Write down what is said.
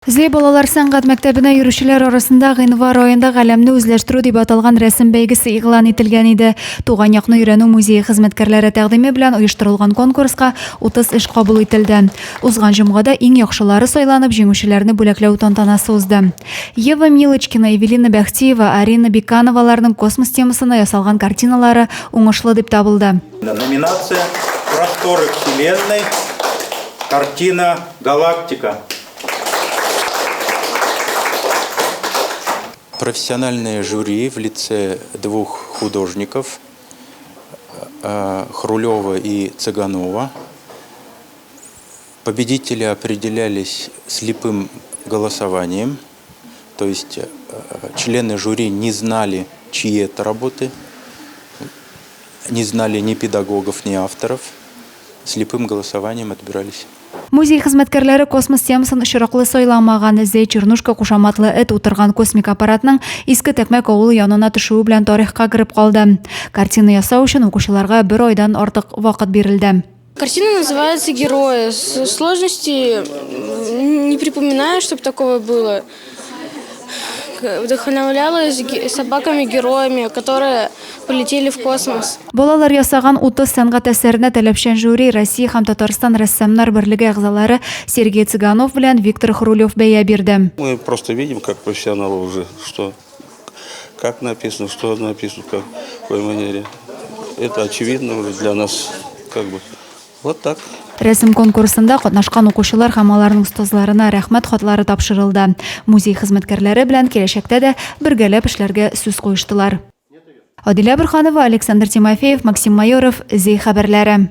Зей балалар сәнгать мәктәбенә йөрүчеләр арасында гыйнвар аенда галәмне үзләштерү дип аталган рәсем бәйгесе игълан ителгән иде. Туган якны өйрәнү музее хезмәткәрләре тәкъдиме белән оештырылган конкурска 30 эш кабул ителде. Узган җомгада иң яхшылары сайланып, җиңүчеләрне бүләкләү тантанасы узды. Ева Милочкина, Эвелина Бәхтиева, Арина Бекановаларның космос темасына ясалган картиналары уңышлы дип табылды. Номинация «Просторы Вселенной. Картина «Галактика». Профессиональное жюри в лице двух художников, Хрулева и Цыганова. Победители определялись слепым голосованием, то есть члены жюри не знали, чьи это работы, не знали ни педагогов, ни авторов, слепым голосованием отбирались. Музей хезмәткәрләре космос темасын очраклы сайламаган Зей Чернушка кушаматлы эт утырган космик аппаратның иске Тәкмәк авылы янына төшүе белән тарихка кереп калды. Картина ясау өчен укучыларга 1 айдан артык вакыт бирелде. Картина называется «Герои». Сложности не припоминаю, чтобы такого было. Вдохновлялась собаками-героями, которые полетели в космос. Балалар ясаган 30 сәнгать әсәренә таләпчән жюри Россия һәм Татарстан рәссамнар берлеге әгъзалары Сергей Цыганов белән Виктор Хрулев бәя бирде. Мы просто видим, как профессионалы уже, что, как написано, что написано, в какой манере. Это очевидно уже для нас, как бы, вот так. Рәсем конкурсында катнашкан укучылар һәм аларның остазларына рәхмәт хатлары тапшырылды. Музей хезмәткәрләре белән киләчәктә дә бергәләп эшләргә сүз куештылар. Адилә Бөрханова, Александр Тимофеев, Максим Майоров, Зей хәбәрләре.